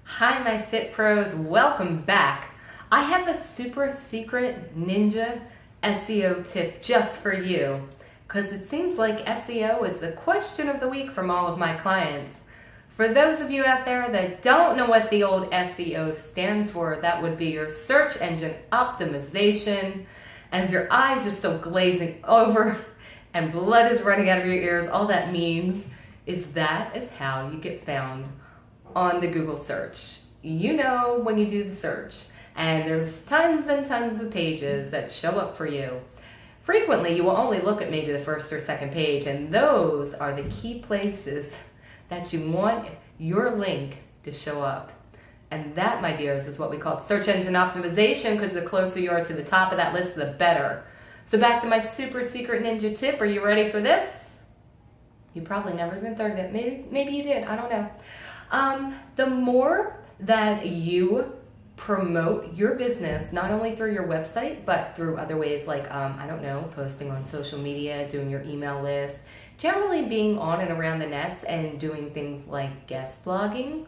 Hi my Fit Pros, welcome back. I have a super secret ninja SEO tip just for you because it seems like SEO is the question of the week from all of my clients. For those of you out there that don't know what the old SEO stands for, that would be your search engine optimization. And if your eyes are still glazing over and blood is running out of your ears, all that means is that is how you get found on the Google search. You know when you do the search and there's tons and tons of pages that show up for you. Frequently you will only look at maybe the first or second page, and those are the key places that you want your link to show up. And that, my dears, is what we call search engine optimization, because the closer you are to the top of that list, the better. So back to my super secret ninja tip. Are you ready for this? You probably never even thought of it. Maybe you did. I don't know. The more that you promote your business, not only through your website, but through other ways like, I don't know, posting on social media, doing your email list, generally being on and around the nets and doing things like guest blogging,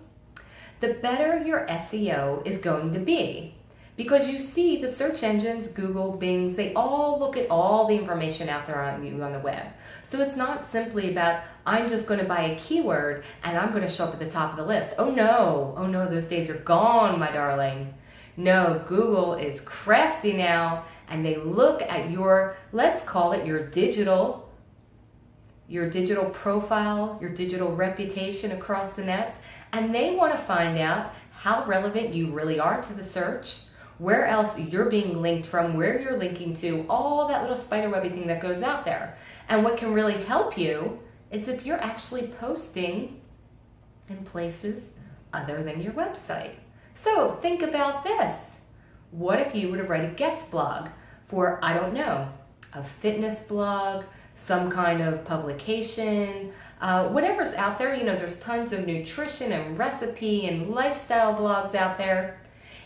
the better your SEO is going to be. Because you see the search engines, Google, Bings, they all look at all the information out there on you on the web. So it's not simply about, I'm just going to buy a keyword and I'm going to show up at the top of the list. Oh no, those days are gone, my darling. No, Google is crafty now, and they look at your, let's call it your digital profile, your digital reputation across the nets, and they want to find out how relevant you really are to the search, where else you're being linked from, where you're linking to, all that little spiderwebby thing that goes out there. And what can really help you is if you're actually posting in places other than your website. So think about this. What if you were to write a guest blog for, I don't know, a fitness blog, some kind of publication, whatever's out there. You know, there's tons of nutrition and recipe and lifestyle blogs out there.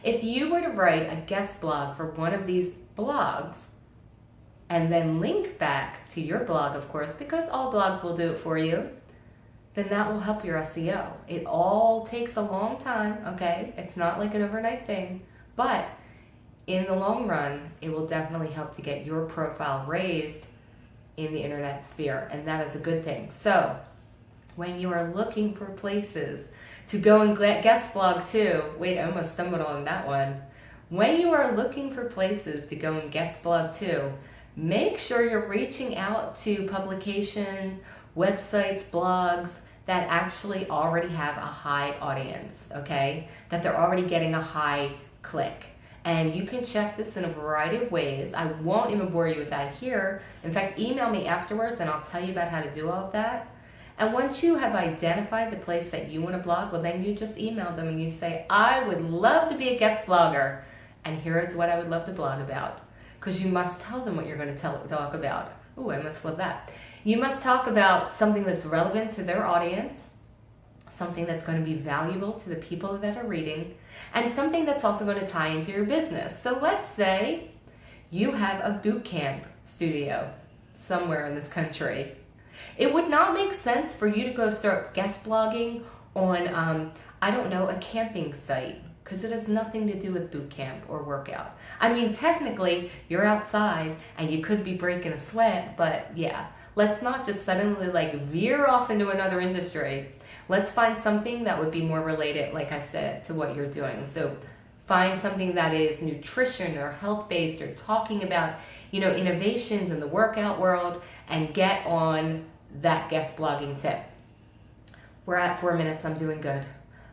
If you were to write a guest blog for one of these blogs and then link back to your blog, of course, because all blogs will do it for you, then that will help your SEO. It all takes a long time, okay? It's not like an overnight thing, but in the long run, it will definitely help to get your profile raised in the internet sphere, and that is a good thing. So when you are looking for places to go and guest blog to, wait, I almost stumbled on that one. When you are looking for places to go and guest blog to, make sure you're reaching out to publications, websites, blogs that actually already have a high audience, okay? That they're already getting a high click. And you can check this in a variety of ways. I won't even bore you with that here. In fact, email me afterwards and I'll tell you about how to do all of that. And once you have identified the place that you want to blog, well, then you just email them and you say, I would love to be a guest blogger, and here is what I would love to blog about. Because you must tell them what you're going to talk about. Oh, I must flip that. You must talk about something that's relevant to their audience, something that's going to be valuable to the people that are reading, and something that's also going to tie into your business. So let's say you have a boot camp studio somewhere in this country. It would not make sense for you to go start guest blogging on, I don't know, a camping site, because it has nothing to do with boot camp or workout. I mean, technically, you're outside and you could be breaking a sweat, but yeah, let's not just suddenly like veer off into another industry. Let's find something that would be more related, like I said, to what you're doing. So find something that is nutrition or health-based or talking about, you know, innovations in the workout world, and get on that guest blogging tip. We're at 4 minutes. I'm doing good.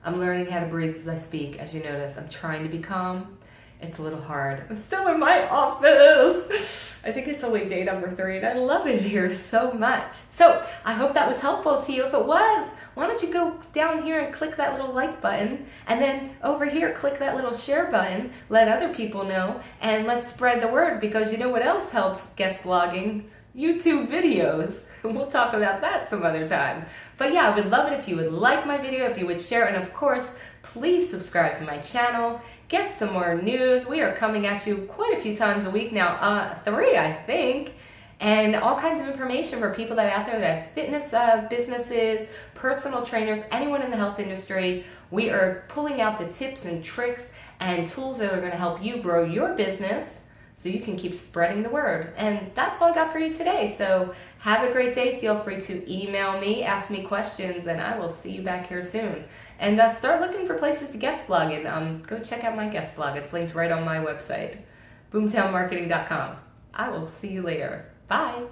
I'm learning how to breathe as I speak. As you notice, I'm trying to be calm. It's a little hard. I'm still in my office. I think it's only day number 3, and I love it here so much. So I hope that was helpful to you. If it was, why don't you go down here and click that little like button, and then over here click that little share button, let other people know, and let's spread the word, because you know what else helps guest blogging? YouTube videos. We'll talk about that some other time. But yeah, I would love it if you would like my video, if you would share, and of course, please subscribe to my channel. Get some more news. We are coming at you quite a few times a week now, 3 I think, and all kinds of information for people that are out there that have fitness businesses, personal trainers, anyone in the health industry. We are pulling out the tips and tricks and tools that are going to help you grow your business so you can keep spreading the word. And that's all I got for you today. So have a great day. Feel free to email me, ask me questions, and I will see you back here soon. And start looking for places to guest blog, and go check out my guest blog. It's linked right on my website, boomtownmarketing.com. I will see you later. Bye.